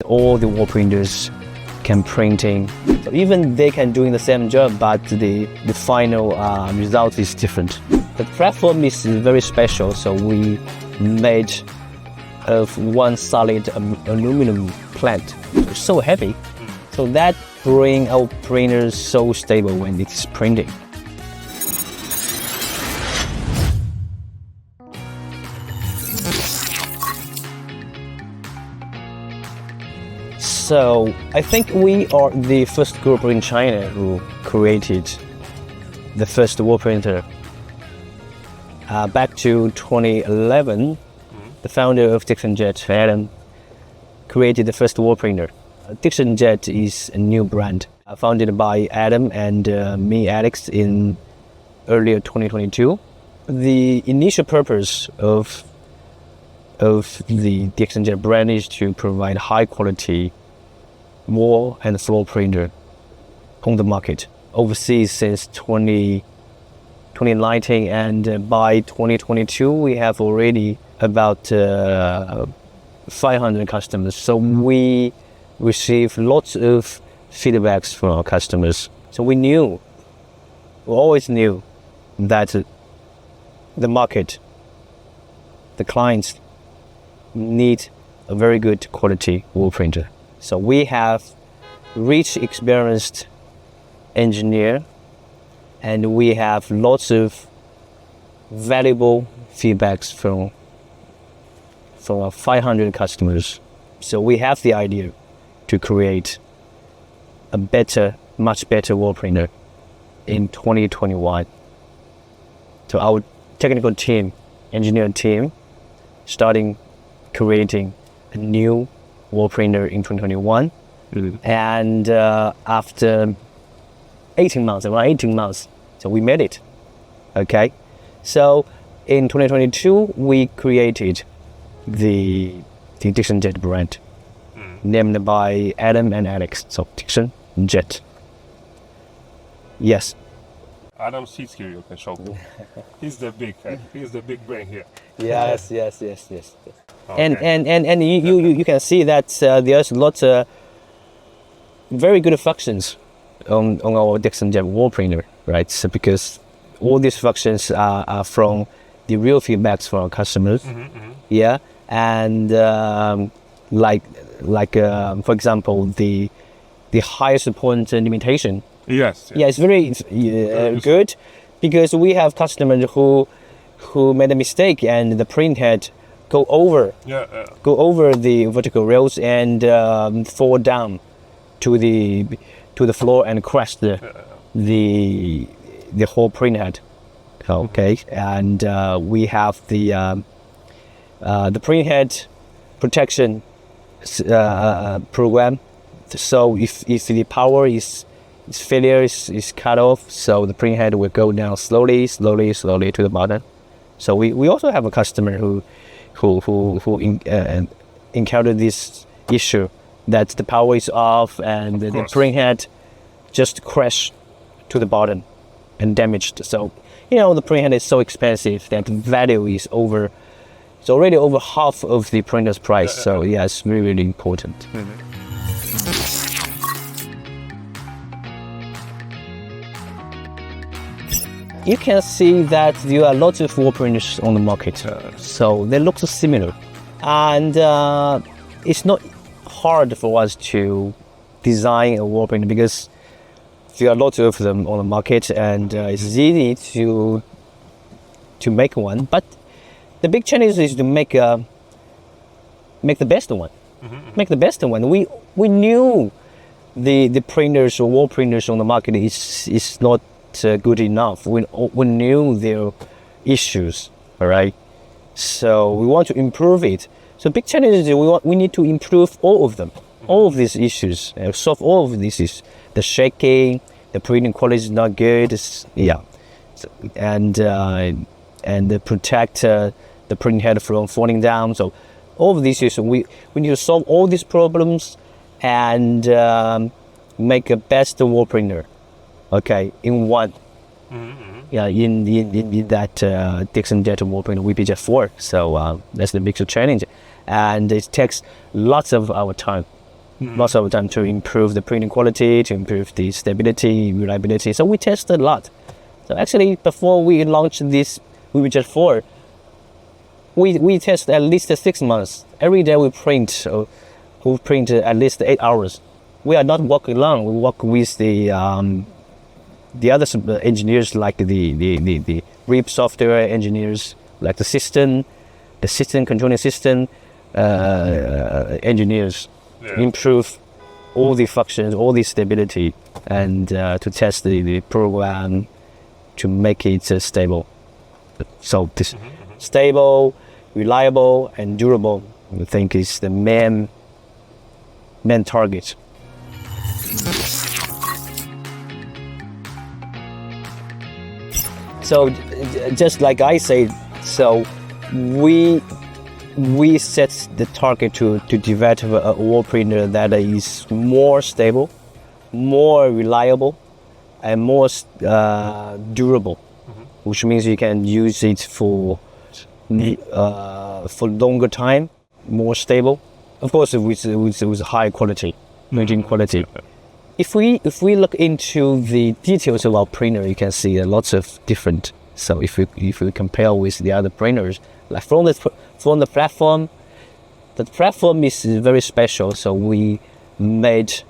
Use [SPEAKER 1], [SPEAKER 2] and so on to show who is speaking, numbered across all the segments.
[SPEAKER 1] all the wall printers can printing. So even they can doing the same job, but the final result is different. The platform is very special, so we made of one solid aluminum plant. It's so heavy, so that bring our printers so stable when it's printing. So I think we are the first group in China who created the first wall printer. Back to 2011, the founder of DXOnJet, Adam, created the first wall printer. DXOnJet is a new brand founded by Adam and me, Alex, in earlier 2022. The initial purpose of the DXOnJet brand is to provide high quality wall and floor printer on the market overseas since 2019, and by 2022 we have already about 500 customers. So we receive lots of feedbacks from our customers. So we always knew that the market, the clients need a very good quality wall printer. So we have rich, experienced engineer, and we have lots of valuable feedbacks from our 500 customers. So we have the idea to create a much better wall printer in 2021. So our technical team, engineering team, starting creating a new wall printer in 2021, and after around 18 months, so we made it. Okay, so in 2022 we created the DXOnJet brand, named by Adam and Alex. So DXOnJet. Yes.
[SPEAKER 2] Adam sits here. You can show him. He's the big head. He's the big brain here.
[SPEAKER 1] Yes.
[SPEAKER 2] Okay.
[SPEAKER 1] And you can see that there's lots of very good functions on our DXOnJet wall printer, right? So because all these functions are from the real feedbacks from our customers, yeah. And for example, the highest point limitation.
[SPEAKER 2] Yes.
[SPEAKER 1] Yeah, it's very good, because we have customers who made a mistake and the print head go over the vertical rails and fall down to the floor and crash the whole print head. Okay, and we have the print head protection program. So if the power is failure is cut off, so the print head will go down slowly to the bottom. So we also have a customer who encountered this issue, that the power is off and the print head just crashed to the bottom and damaged. So the print head is so expensive that the value is already over half of the printer's price. So yeah, it's really, really important. You can see that there are lots of wall printers on the market, so they look so similar, and it's not hard for us to design a wall printer because there are lots of them on the market, and it's easy to make one. But the big challenge is to make the best one. Make the best one. We knew the printers or wall printers on the market is not good enough. We knew their issues, all right? So we want to improve it. So big challenge is we need to improve all of them, all of these issues, solve all of these issues. The shaking, the printing quality is not good, and protect the printing head from falling down. So all of these issues, we need to solve all these problems and make a best wall printer. Okay, in one. Yeah, in that DXOnJet wall printer VPJet 4. So that's the big challenge, and it takes lots of our time. most of the time to improve the printing quality, to improve the stability, reliability. So we test a lot. So actually, before we launched this WeBJet 4, we test at least 6 months. Every day we print at least 8 hours. We are not working alone. We work with the other engineers, like the RIP software engineers, like the system controlling system engineers, improve all the functions, all the stability, and to test the program to make it stable. So this stable, reliable, and durable, I think, is the main target. So just like I said, so we set the target to develop a wall printer that is more stable, more reliable, and more durable, which means you can use it for longer time, more stable. Of course, with high quality, printing quality. If we look into the details of our printer, you can see lots of different. So if we compare with the other printers, like from the platform, the platform is very special. So we made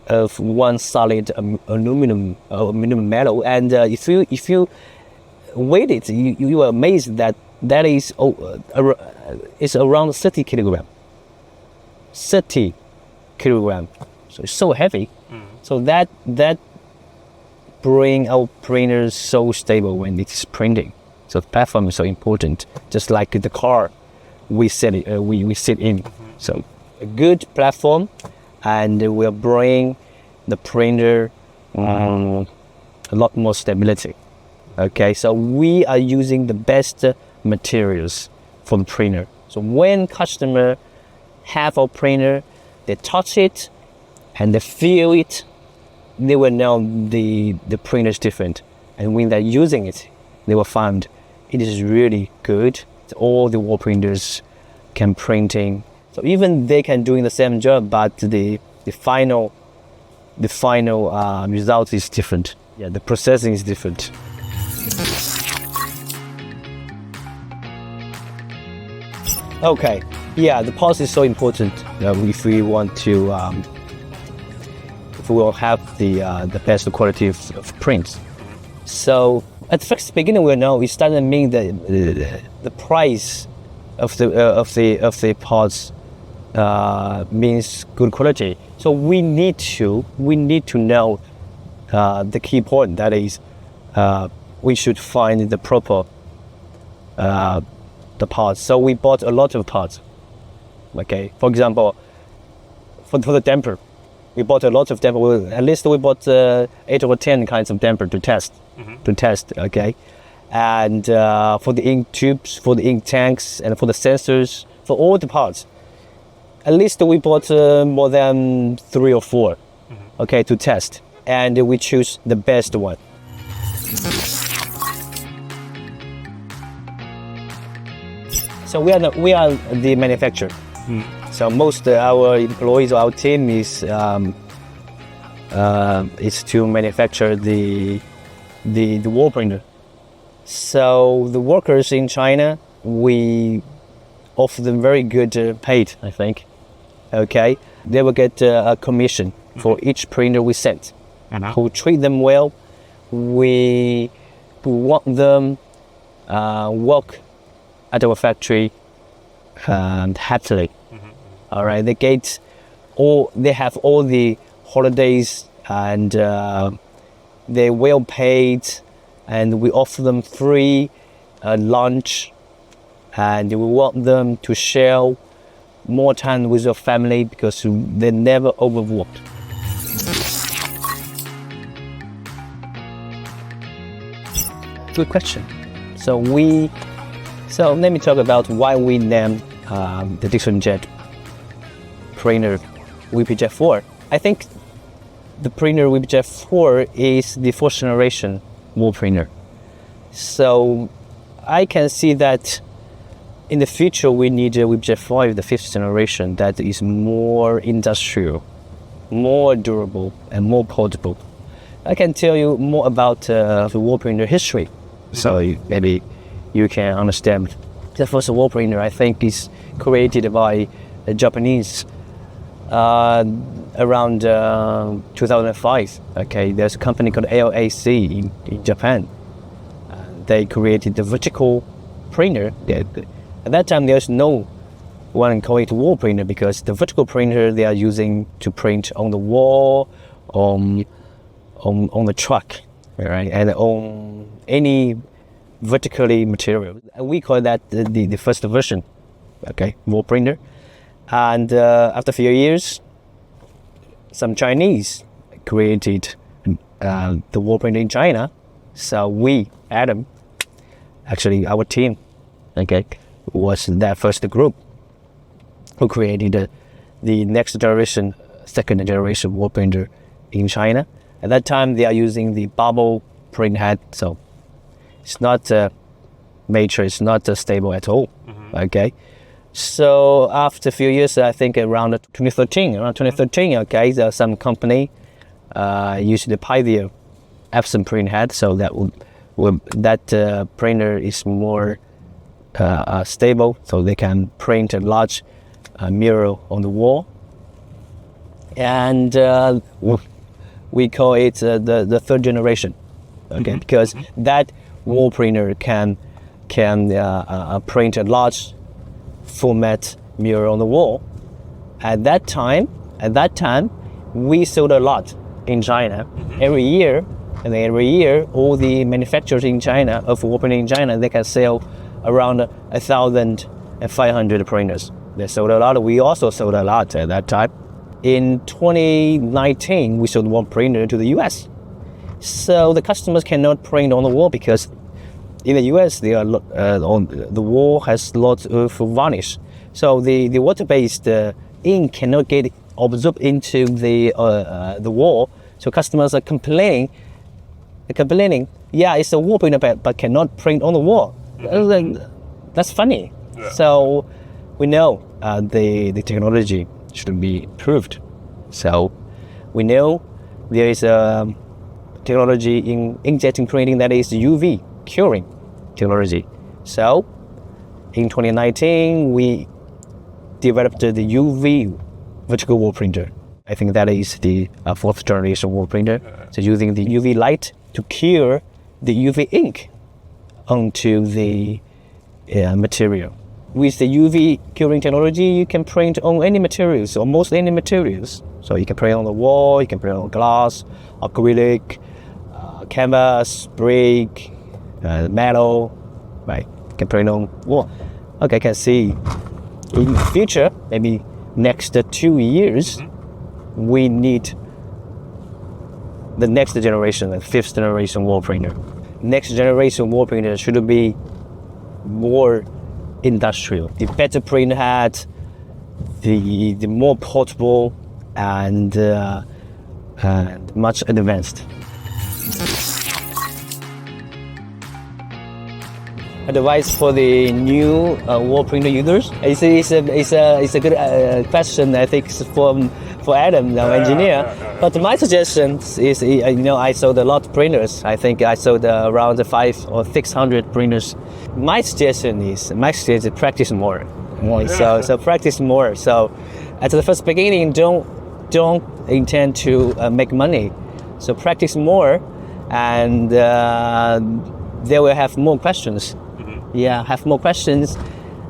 [SPEAKER 1] of one solid aluminum metal, and if you weigh it, you are amazed that is it's around 30 kilogram. 30 kilogram. So it's so heavy. So that bring our printers so stable when it's printing. So the platform is so important. Just like the car we sit in. So a good platform, and will bring the printer a lot more stability. Okay, so we are using the best materials for the printer. So when customer have our printer, they touch it and they feel it, they will know the printer is different. And when they're using it, they will find it is really good. All the wall printers can printing. So even they can doing the same job, but the final result is different. Yeah, the processing is different. Okay, yeah, the pulse is so important if we want to, if we will have the best quality of prints. So at the first beginning, we know it doesn't mean that the price of the parts means good quality. So we need to know the key point, that is we should find the proper the parts. So we bought a lot of parts. Okay, for example, for the damper, we bought a lot of damper. At least we bought 8 or 10 kinds of damper to test. Okay, and for the ink tubes, for the ink tanks, and for the sensors, for all the parts, at least we bought more than 3 or 4. Okay, to test, and we choose the best one. So we are the manufacturer. So most of our employees, our team is to manufacture the wall printer. So the workers in China, we offer them very good paid, I think. Okay, they will get a commission for each printer we send. Who treat them well. We want them work at our factory happily. All right, they have all the holidays, and they're well paid, and we offer them free lunch, and we want them to share more time with your family because they never overworked. Good question. So let me talk about why we named the DXOnJet printer WeBJet 4. I think the printer WeBJet 4 is the 4th generation wall printer. So I can see that in the future, we need WebJet 5, the 5th generation, that is more industrial, more durable, and more portable. I can tell you more about the wall printer history, so maybe you can understand. The first wall printer, I think, is created by a Japanese around 2005. Okay, there's a company called LAC in Japan. They created the vertical printer. At that time, there's no one call it wall printer, because the vertical printer they are using to print on the wall, on the truck, right, and on any vertically material. We call that the first version, okay, wall printer. And after a few years, some Chinese created the wall printer in China. So we, Adam, actually our team, okay, was that first group who created the next generation, second generation wall printer in China. At that time, they are using the bubble print head, so it's not matrix, it's not stable at all. Okay, so after a few years, I think around 2013, okay, there's some company using the Pioneer Epson print head, so that printer is more stable, so they can print a large mirror on the wall, and we call it the third generation, okay, because that wall printer can print a large format mirror on the wall. At that time, we sold a lot in China every year, and every year all the manufacturers in China of wall printing in China, they can sell around 1,500 printers. They sold a lot. We also sold a lot at that time. In 2019, we sold one printer to the US. So the customers cannot print on the wall because in the US, they are on the wall has lots of varnish. So the water-based ink cannot get absorbed into the wall. So customers are complaining. Yeah, it's a wall printer, but cannot print on the wall. That's funny. Yeah. So we know the technology should be improved. So we know there is a technology in inkjetting printing that is UV curing technology. So in 2019, we developed the UV vertical wall printer. I think that is the fourth generation wall printer. So using the UV light to cure the UV ink onto the material. With the UV curing technology, you can print on any materials, almost any materials. So you can print on the wall, you can print on glass, acrylic, canvas, brick, metal, right? You can print on wall. Okay, I can see in the future, maybe next 2 years, we need the next generation, the fifth generation wall printer. Next generation wall printer should be more industrial. The better print head, the more portable and much advanced. Advice for the new wall printer users. It's a good question. I think it's for Adam, our engineer. But my suggestion is, I sold a lot of printers. I think I sold around 500 or 600 printers. My suggestion is practice more. So practice more. So at the first beginning, don't intend to make money. So practice more, and they will have more questions. Yeah, have more questions,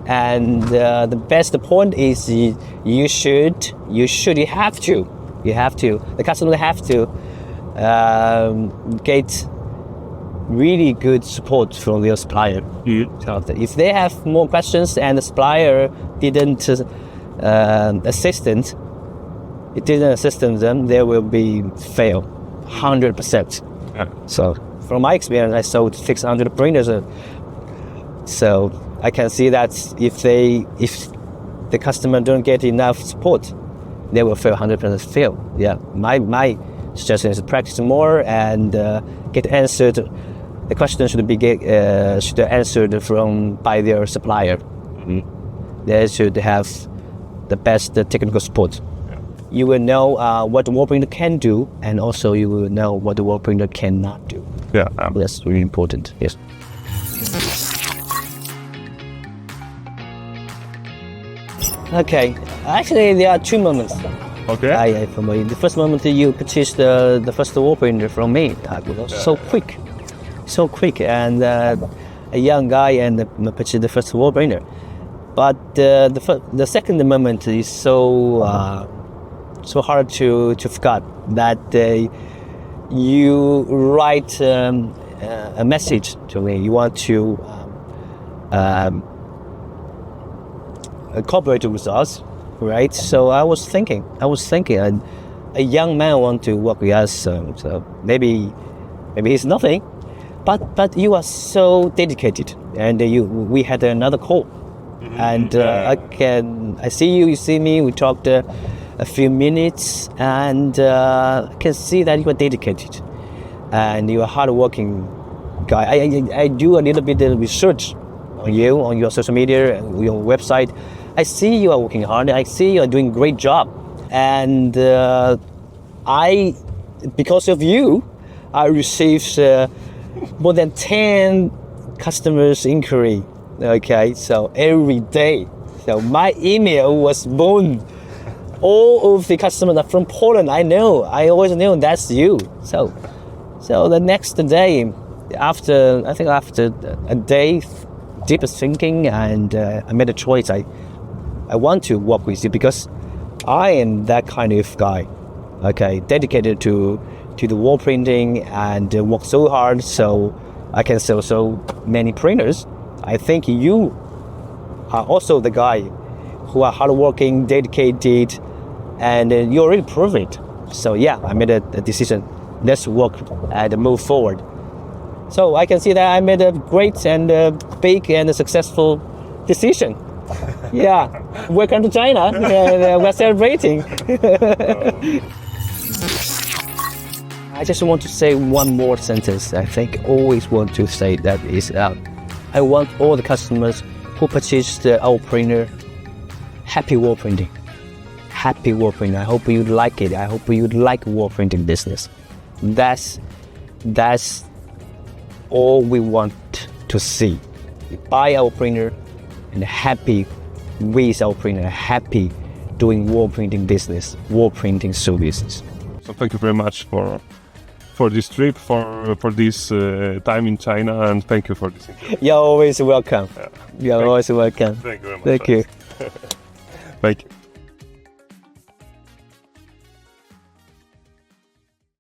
[SPEAKER 1] and the best point is you have to. The customer have to get really good support from their supplier. So if they have more questions and the supplier didn't assist them, they will be fail 100%. So from my experience, I sold 600 printers. So I can see that if the customer don't get enough support, they will fail 100% fail. Yeah, my suggestion is practice more and get answered. The question should be answered by their supplier. They should have the best technical support.
[SPEAKER 2] Yeah.
[SPEAKER 1] You will know what the wall printer can do, and also you will know what the wall printer cannot do.
[SPEAKER 2] Yeah.
[SPEAKER 1] That's really important. Yes. Okay. Actually, there are two moments.
[SPEAKER 2] Okay.
[SPEAKER 1] For me, the first moment you purchased the first wall printer from me, so quick, and a young guy and purchased the first wall printer. But the second moment is so hard to forget that you write a message to me. You want to cooperate with us, right? So I was thinking, a young man want to work with us. So maybe it's nothing, but you are so dedicated, and we had another call. And I see you see me, we talked a few minutes, and I can see that you are dedicated and you are hardworking guy. I do a little bit of research on you, on your social media, your website. I see you are working hard, I see you are doing a great job, and because of you, I received more than 10 customers inquiry. Okay, so every day, so my email was boom. All of the customers are from Poland. I always knew that's you. So the next day, after a day deep thinking, and I made a choice. I want to work with you because I am that kind of guy. Okay, dedicated to the wall printing and work so hard so I can sell so many printers. I think you are also the guy who are hardworking, dedicated, and you already proved it. So yeah, I made a decision. Let's work and move forward. So I can see that I made a great and big and successful decision. Yeah, welcome to China. And we're celebrating. I just want to say one more sentence. I think always want to say that is. I want all the customers who purchased our printer happy wall printing. Happy wall printing. I hope you like it. I hope you like wall printing business. That's all we want to see. Buy our printer and happy with our printer, happy doing wall printing business, wall printing services.
[SPEAKER 2] So thank you very much for this trip, for this time in China, and thank you for this interview.
[SPEAKER 1] You're always welcome.
[SPEAKER 2] Yeah.
[SPEAKER 1] You're always welcome.
[SPEAKER 2] Thank you very much.
[SPEAKER 1] Thank you.
[SPEAKER 2] Thank you.